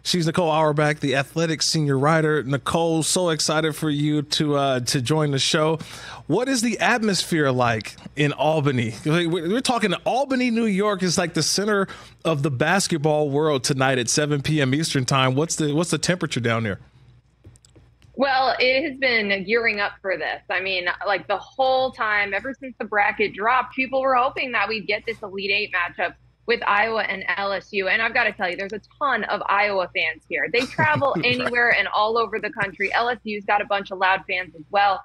She's Nicole Auerbach, the Athletic senior writer. Nicole, so excited for you to join the show. What is the atmosphere like in Albany? We're talking Albany, New York is like the center of the basketball world tonight at 7 p.m. Eastern time. What's the temperature down there? Well, it has been gearing up for this. I mean, like the whole time, ever since the bracket dropped, people were hoping that we'd get this Elite Eight matchup with Iowa and LSU. And I've got to tell you, there's a ton of Iowa fans here. They travel anywhere and all over the country. LSU's got a bunch of loud fans as well.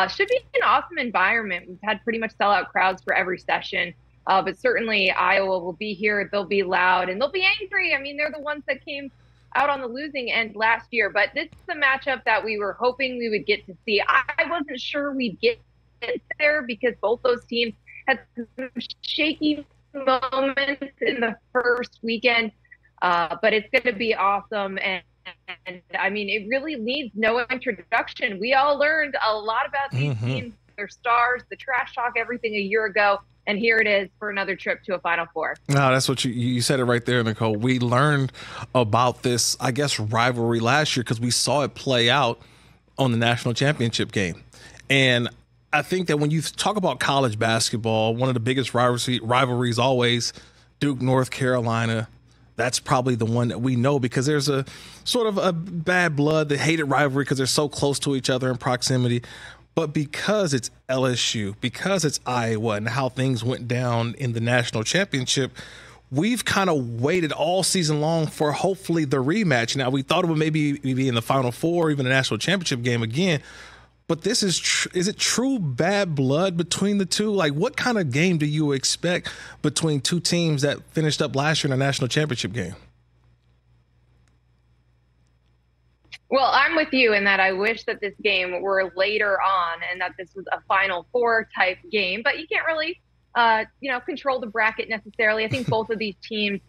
Should be an awesome environment. We've had pretty much sellout crowds for every session. But certainly Iowa will be here. They'll be loud and they'll be angry. I mean, they're the ones that came out on the losing end last year. But this is the matchup that we were hoping we would get to see. I wasn't sure we'd get there because both those teams had some shaky moments in the first weekend. But it's going to be awesome. And I mean, it really needs no introduction. We all learned a lot about these teams, their stars, the trash talk, everything a year ago. And here it is for another trip to a Final Four. No, that's what you said it right there, Nicole. We learned about this, I guess, rivalry last year because we saw it play out on the national championship game. And I think that when you talk about college basketball, one of the biggest rivalries always Duke, North Carolina. That's probably the one that we know because there's a sort of a bad blood, the hated rivalry because they're so close to each other in proximity. But because it's LSU, because it's Iowa and how things went down in the national championship, we've kind of waited all season long for hopefully the rematch. Now, we thought it would maybe be in the Final Four, even a national championship game again. But this is it true bad blood between the two? Like, what kind of game do you expect between two teams that finished up last year in a national championship game? Well, I'm with you in that I wish that this game were later on and that this was a Final Four type game, but you can't really, control the bracket necessarily. I think both of these teams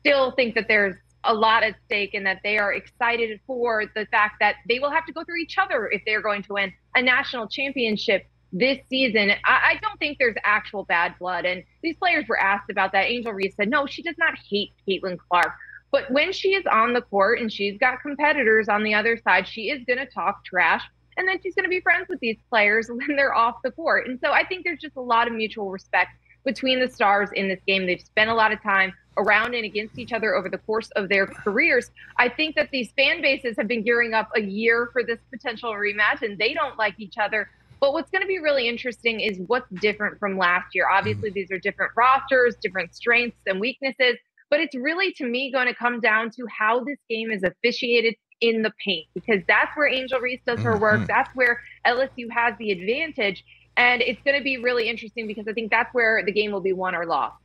still think that there's a lot at stake and that they are excited for the fact that they will have to go through each other if they're going to win a national championship this season. I don't think there's actual bad blood. And these players were asked about that. Angel Reese said, no, she does not hate Caitlin Clark. But when she is on the court and she's got competitors on the other side, she is going to talk trash. And then she's going to be friends with these players when they're off the court. And so I think there's just a lot of mutual respect between the stars in this game. They've spent a lot of time around and against each other over the course of their careers. I think that these fan bases have been gearing up a year for this potential rematch, and they don't like each other. But what's going to be really interesting is what's different from last year. Obviously, these are different rosters, different strengths and weaknesses. But it's really, to me, going to come down to how this game is officiated in the paint, because that's where Angel Reese does her work. That's where LSU has the advantage. And it's going to be really interesting because I think that's where the game will be won or lost.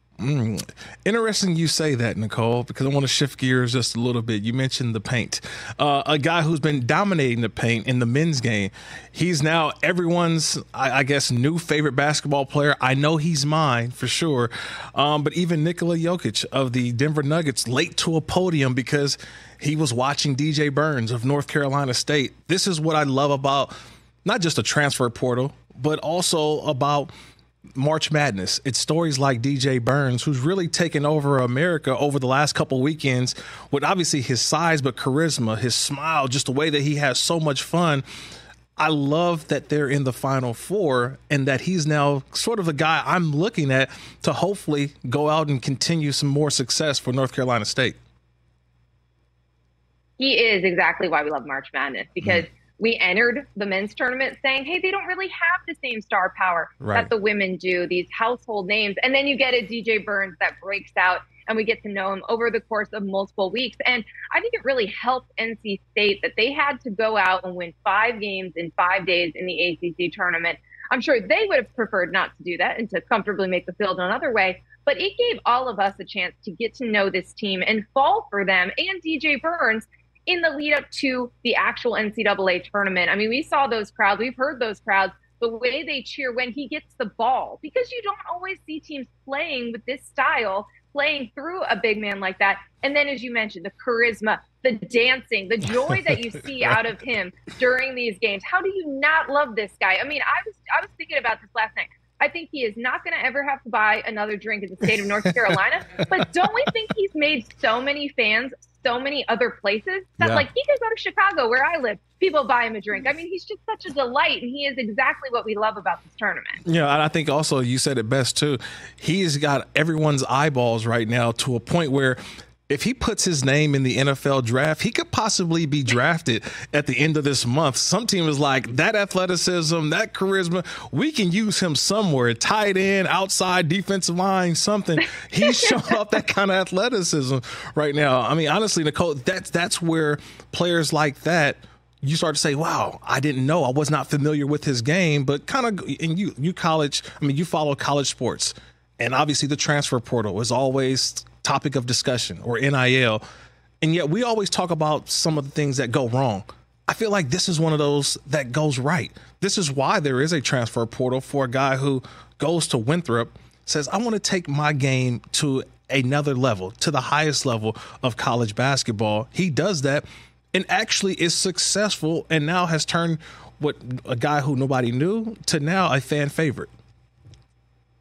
Interesting you say that, Nicole, because I want to shift gears just a little bit. You mentioned the paint. A guy who's been dominating the paint in the men's game. He's now everyone's, I guess, new favorite basketball player. I know he's mine for sure. But even Nikola Jokic of the Denver Nuggets late to a podium because he was watching DJ Burns of North Carolina State. This is what I love about not just a transfer portal, but also about March Madness. It's stories like DJ Burns, who's really taken over America over the last couple weekends with obviously his size, but charisma, his smile, just the way that he has so much fun. I love that they're in the Final Four and that he's now sort of the guy I'm looking at to hopefully go out and continue some more success for North Carolina State. He is exactly why we love March Madness, because we entered the men's tournament saying, hey, they don't really have the same star power that the women do, these household names. And then you get a DJ Burns that breaks out and we get to know him over the course of multiple weeks. And I think it really helped NC State that they had to go out and win 5 games in 5 days in the ACC tournament. I'm sure they would have preferred not to do that and to comfortably make the field another way. But it gave all of us a chance to get to know this team and fall for them and DJ Burns in the lead up to the actual NCAA tournament. I mean, we saw those crowds. We've heard those crowds, the way they cheer when he gets the ball, because you don't always see teams playing with this style, playing through a big man like that. And then, as you mentioned, the charisma, the dancing, the joy that you see out of him during these games. How do you not love this guy? I mean, I was thinking about this last night. I think he is not going to ever have to buy another drink in the state of North Carolina. But don't we think he's made so many fans so many other places that like he could go to Chicago where I live, people buy him a drink. I mean, he's just such a delight, and he is exactly what we love about this tournament. Yeah, and I think also you said it best too. He's got everyone's eyeballs right now to a point where if he puts his name in the NFL draft, he could possibly be drafted at the end of this month. Some team is like, that athleticism, that charisma, we can use him somewhere. Tight end, outside, defensive line, something. He's showing off that kind of athleticism right now. I mean, honestly, Nicole, that's where players like that, you start to say, wow, I didn't know. I was not familiar with his game. But kind of, and you college, I mean, you follow college sports. And obviously the transfer portal is always topic of discussion, or NIL. And yet we always talk about some of the things that go wrong. I feel like this is one of those that goes right. This is why there is a transfer portal for a guy who goes to Winthrop, says, I want to take my game to another level, to the highest level of college basketball. He does that and actually is successful, and now has turned what a guy who nobody knew to now a fan favorite.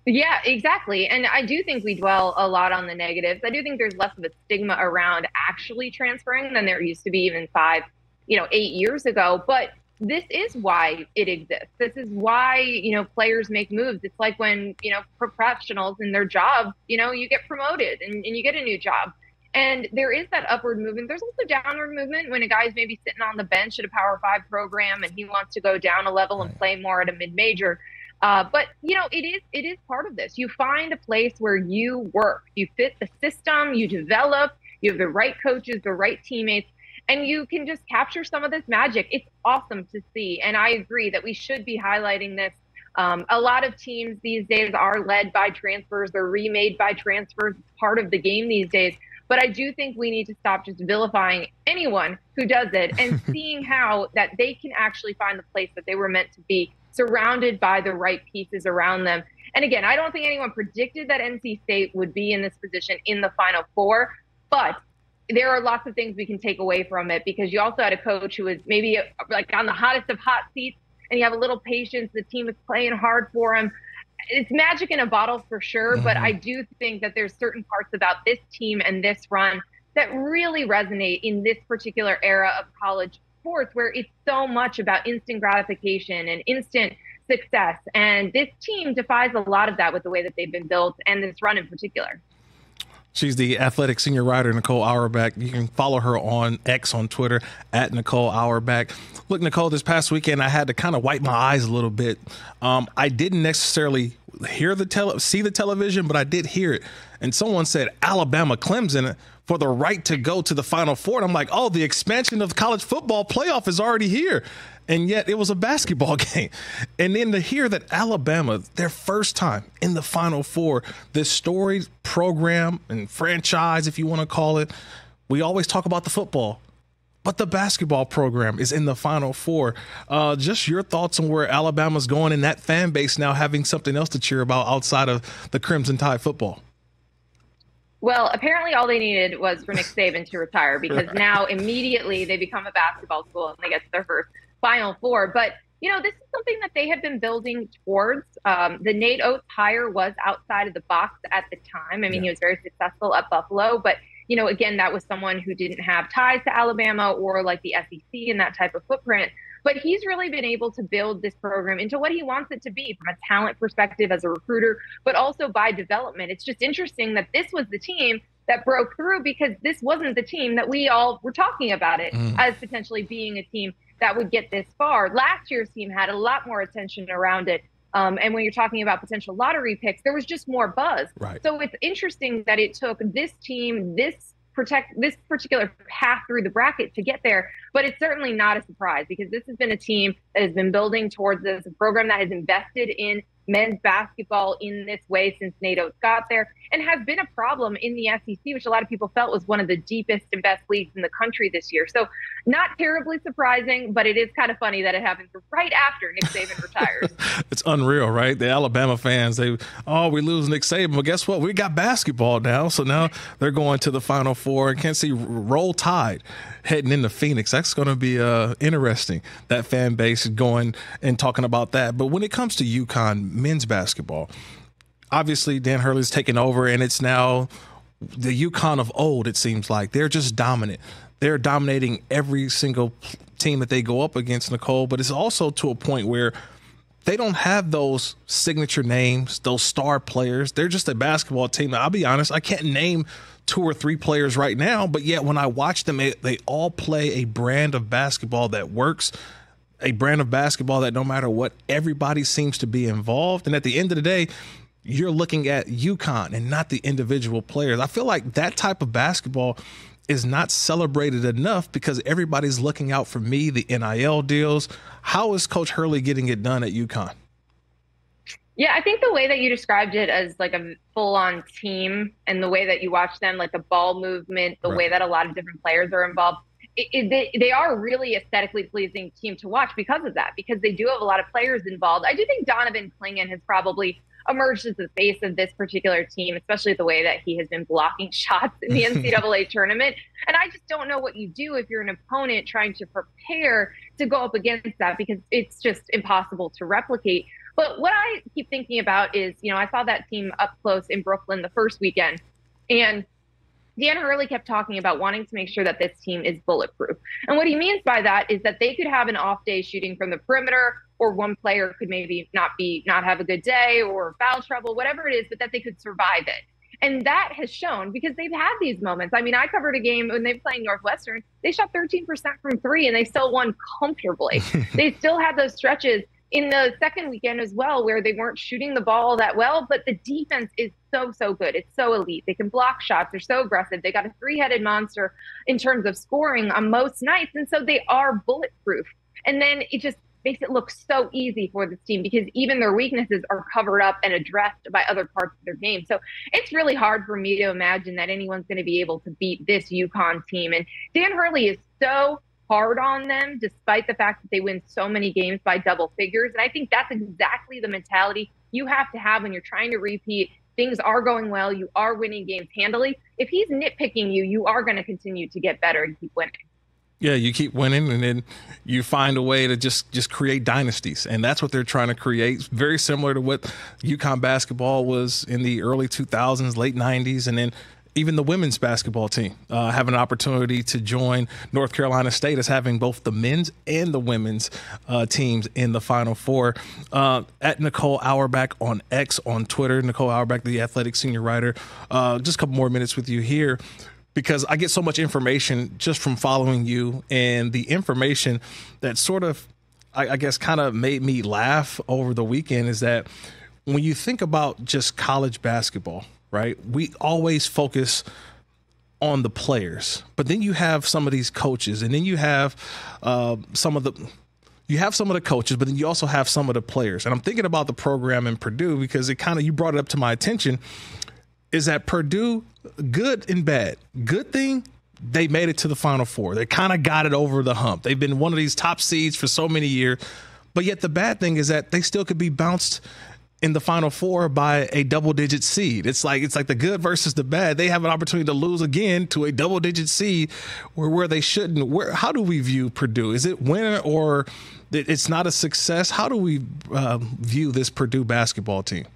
Yeah, exactly. And I do think we dwell a lot on the negatives. I do think there's less of a stigma around actually transferring than there used to be even 8 years ago. But this is why it exists. This is why, players make moves. It's like when, professionals in their job, you get promoted and you get a new job. And there is that upward movement. There's also downward movement when a guy's maybe sitting on the bench at a Power 5 program and he wants to go down a level and play more at a mid-major. But it is part of this. You find a place where you work, you fit the system, you develop, you have the right coaches, the right teammates, and you can just capture some of this magic. It's awesome to see. And I agree that we should be highlighting this. A lot of teams these days are led by transfers. They're remade by transfers. It's part of the game these days. But I do think we need to stop just vilifying anyone who does it and seeing how that they can actually find the place that they were meant to be, surrounded by the right pieces around them. And again, I don't think anyone predicted that NC State would be in this position in the Final Four, but there are lots of things we can take away from it, because you also had a coach who was maybe like on the hottest of hot seats, and you have a little patience. The team is playing hard for him. It's magic in a bottle for sure, but I do think that there's certain parts about this team and this run that really resonate in this particular era of college sports, where it's so much about instant gratification and instant success. And this team defies a lot of that with the way that they've been built, and this run in particular. She's the athletic senior writer, Nicole Auerbach. You can follow her on X on Twitter at Nicole Auerbach. Look, Nicole, this past weekend I had to kind of wipe my eyes a little bit. I didn't necessarily see the television, but I did hear it. And someone said Alabama Clemson for the right to go to the Final Four. And I'm like, oh, the expansion of the college football playoff is already here. And yet it was a basketball game. And then to hear that Alabama, their first time in the Final Four, this storied program and franchise, if you want to call it, we always talk about the football, but the basketball program is in the Final Four. Just your thoughts on where Alabama's going and that fan base now having something else to cheer about outside of the Crimson Tide football. Well, apparently all they needed was for Nick Saban to retire, because now immediately they become a basketball school and they get to their first Final Four. But, this is something that they have been building towards. The Nate Oates hire was outside of the box at the time. I mean, he was very successful at Buffalo, but, again, that was someone who didn't have ties to Alabama or like the SEC and that type of footprint. But he's really been able to build this program into what he wants it to be from a talent perspective as a recruiter, but also by development. It's just interesting that this was the team that broke through, because this wasn't the team that we all were talking about it as potentially being a team that would get this far. Last year's team had a lot more attention around it. And when you're talking about potential lottery picks, there was just more buzz. Right. So it's interesting that it took this team, this particular path through the bracket to get there. But it's certainly not a surprise, because this has been a team that has been building towards this, a program that has invested in men's basketball in this way since Nate Oates got there, and has been a problem in the SEC, which a lot of people felt was one of the deepest and best leagues in the country this year. So not terribly surprising, but it is kind of funny that it happens right after Nick Saban retires. It's unreal, right? The Alabama fans, we lose Nick Saban, but guess what? We got basketball now. So now they're going to the Final Four, and can't see Roll Tide heading into Phoenix. That's going to be interesting, that fan base going and talking about that. But when it comes to UConn, men's basketball. Obviously, Dan Hurley's taken over, and it's now the UConn of old, it seems like. They're just dominant. They're dominating every single team that they go up against, Nicole, but it's also to a point where they don't have those signature names, those star players. They're just a basketball team. I'll be honest, I can't name 2 or 3 players right now, but yet when I watch them, they all play a brand of basketball that works, a brand of basketball that no matter what, everybody seems to be involved. And at the end of the day, you're looking at UConn and not the individual players. I feel like that type of basketball is not celebrated enough because everybody's looking out for me, the NIL deals. How is Coach Hurley getting it done at UConn? Yeah, I think the way that you described it as like a full-on team and the way that you watch them, like the ball movement, the way that a lot of different players are involved, they are a really aesthetically pleasing team to watch because of that, because they do have a lot of players involved. I do think Donovan Clingan has probably emerged as the face of this particular team, especially the way that he has been blocking shots in the NCAA tournament. And I just don't know what you do if you're an opponent trying to prepare to go up against that, because it's just impossible to replicate. But what I keep thinking about is, I saw that team up close in Brooklyn the first weekend, and Dan Hurley kept talking about wanting to make sure that this team is bulletproof. And what he means by that is that they could have an off day shooting from the perimeter, or one player could maybe not have a good day or foul trouble, whatever it is, but that they could survive it. And that has shown, because they've had these moments. I mean, I covered a game when they were playing Northwestern. They shot 13% from 3 and they still won comfortably. They still had those stretches in the second weekend as well, where they weren't shooting the ball that well, but the defense is so good. It's so elite. They can block shots. They're so aggressive. They got a 3-headed monster in terms of scoring on most nights. And so they are bulletproof. And then it just makes it look so easy for this team, because even their weaknesses are covered up and addressed by other parts of their game. So it's really hard for me to imagine that anyone's going to be able to beat this UConn team. And Dan Hurley is so hard on them, despite the fact that they win so many games by double figures. And I think that's exactly the mentality you have to have when you're trying to repeat. Things are going well. You are winning games handily. If he's nitpicking you, you are going to continue to get better and keep winning. Yeah, you keep winning, and then you find a way to just create dynasties, and that's what they're trying to create. Very similar to what UConn basketball was in the early 2000s, late 90s, and then even the women's basketball team have an opportunity to join North Carolina State as having both the men's and the women's teams in the Final Four. At Nicole Auerbach on X, on Twitter, Nicole Auerbach, the Athletic senior writer. Just a couple more minutes with you here, because I get so much information just from following you, and the information that sort of, I guess, kind of made me laugh over the weekend is that when you think about just college basketball, right, we always focus on the players, but then you have some of these coaches, and then you have some of the coaches, but then you also have some of the players. And I'm thinking about the program in Purdue, because it kind of, you brought it up to my attention, is that Purdue, good and bad. Good thing, they made it to the Final Four. They kind of got it over the hump. They've been one of these top seeds for so many years. But yet the bad thing is that they still could be bounced in the Final Four by a double-digit seed. It's like the good versus the bad. They have an opportunity to lose again to a double-digit seed where they shouldn't. How do we view Purdue? Is it winner or it's not a success? How do we view this Purdue basketball team?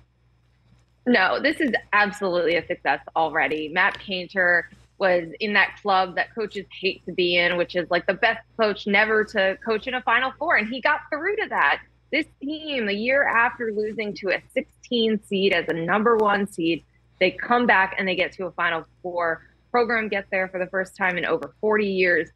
No, this is absolutely a success already. Matt Painter was in that club that coaches hate to be in, which is like the best coach never to coach in a Final Four, and he got through to that. This team, a year after losing to a 16 seed as a number 1 seed, they come back and they get to a Final Four. Program gets there for the first time in over 40 years.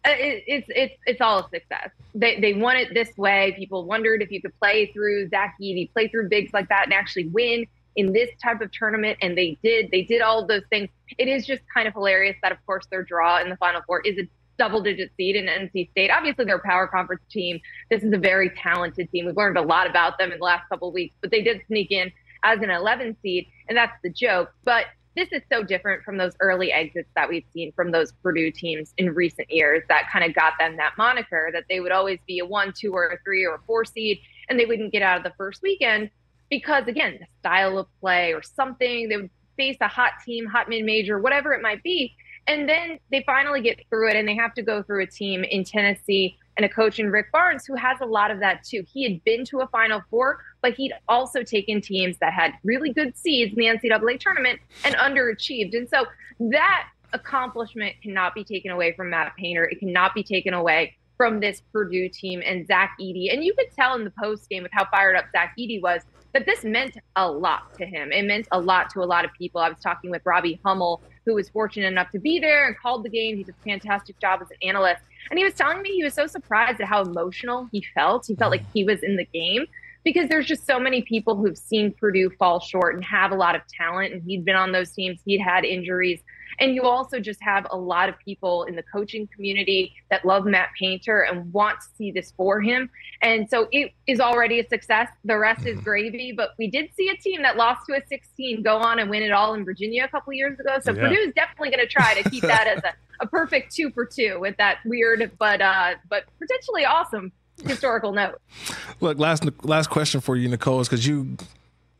It's all a success. They won it this way. People wondered if you could play through Zach Edey, play through bigs like that, and actually win in this type of tournament, and they did. They did all of those things. It is just kind of hilarious that, of course, their draw in the Final Four is a double-digit seed in NC State. Obviously, they're a power conference team. This is a very talented team. We've learned a lot about them in the last couple of weeks, but they did sneak in as an 11 seed, and that's the joke. But this is so different from those early exits that we've seen from those Purdue teams in recent years that kind of got them that moniker, that they would always be a 1, 2, or a 3, or a 4 seed, and they wouldn't get out of the first weekend because, again, the style of play or something. They would face a hot team, hot mid-major, whatever it might be. And then they finally get through it, and they have to go through a team in Tennessee and a coach in Rick Barnes who has a lot of that too. He had been to a Final Four, but he'd also taken teams that had really good seeds in the NCAA tournament and underachieved. And so that accomplishment cannot be taken away from Matt Painter. It cannot be taken away from this Purdue team and Zach Edey. And you could tell in the post game with how fired up Zach Edey was that this meant a lot to him. It meant a lot to a lot of people. I was talking with Robbie Hummel, who was fortunate enough to be there and called the game. He did a fantastic job as an analyst. And he was telling me he was so surprised at how emotional he felt. He felt like he was in the game because there's just so many people who've seen Purdue fall short and have a lot of talent. And he'd been on those teams. He'd had injuries. And you also just have a lot of people in the coaching community that love Matt Painter and want to see this for him. And so it is already a success. The rest is gravy. But we did see a team that lost to a 16 go on and win it all in Virginia a couple of years ago. So Purdue is definitely going to try to keep that as a perfect 2 for 2 with that weird but potentially awesome historical note. Look, last question for you, Nicole, is because you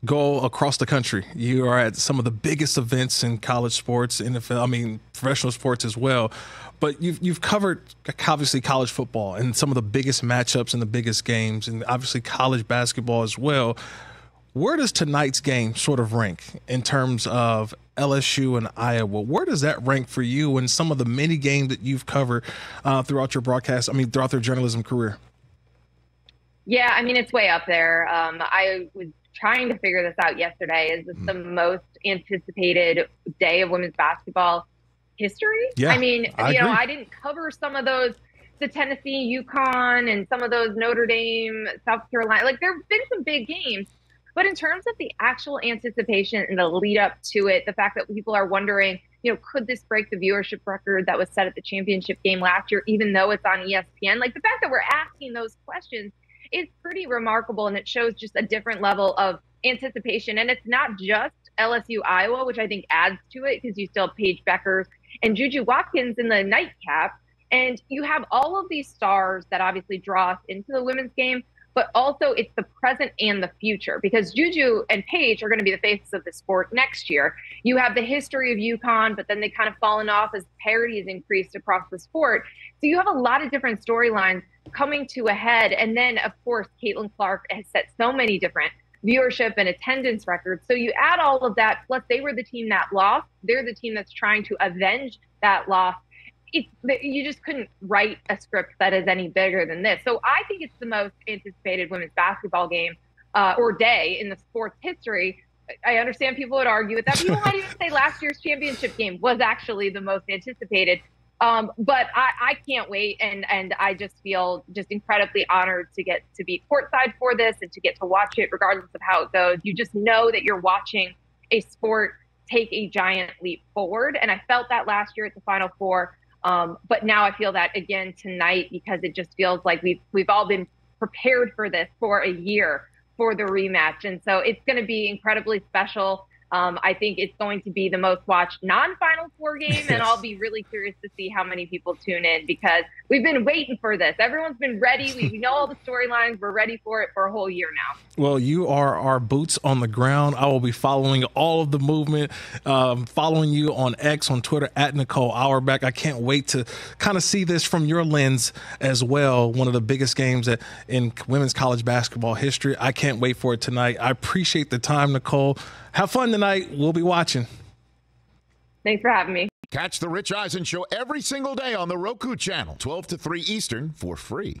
go across the country. You are at some of the biggest events in college sports, NFL, I mean, professional sports as well. But you've covered, obviously, college football and some of the biggest matchups and the biggest games, and obviously college basketball as well. Where does tonight's game sort of rank in terms of LSU and Iowa? Where does that rank for you in some of the many games that you've covered throughout your broadcast, throughout your journalism career? Yeah, I mean, it's way up there. I was trying to figure this out yesterday. Is this the most anticipated day of women's basketball history? Yeah, I mean, I agree. I didn't cover some of those, the Tennessee, UConn, and some of those Notre Dame, South Carolina. Like, there have been some big games. But in terms of the actual anticipation and the lead up to it, the fact that people are wondering, could this break the viewership record that was set at the championship game last year, even though it's on ESPN? Like, the fact that we're asking those questions is pretty remarkable, and it shows just a different level of anticipation. And it's not just LSU Iowa, which I think adds to it, because you still have Paige Beckers and Juju Watkins in the nightcap. And you have all of these stars that obviously draw us into the women's game, but also it's the present and the future, because Juju and Paige are going to be the faces of the sport next year. You have the history of UConn, but then they kind of fallen off as parity has increased across the sport. So you have a lot of different storylines coming to a head. And then, of course, Caitlin Clark has set so many different viewership and attendance records. So you add all of that, plus they were the team that lost. They're the team that's trying to avenge that loss. You just couldn't write a script that is any bigger than this. So I think it's the most anticipated women's basketball game or day in the sports history. I understand people would argue with that. People might even say last year's championship game was actually the most anticipated. But I can't wait, and I just feel just incredibly honored to get to be courtside for this and to get to watch it regardless of how it goes. You just know that you're watching a sport take a giant leap forward, and I felt that last year at the Final Four. But now I feel that again tonight, because it just feels like we've all been prepared for this for a year for the rematch. And so it's going to be incredibly special. I think it's going to be the most watched non-Final Four game, and I'll be really curious to see how many people tune in, because we've been waiting for this. Everyone's been ready. We know all the storylines. We're ready for it for a whole year now. Well, you are our boots on the ground. I will be following all of the movement, following you on X, on Twitter, at Nicole Auerbach. I can't wait to kind of see this from your lens as well. One of the biggest games in women's college basketball history. I can't wait for it tonight. I appreciate the time, Nicole. Have fun tonight. We'll be watching. Thanks for having me. Catch the Rich Eisen Show every single day on the Roku channel, 12 to 3 Eastern, for free.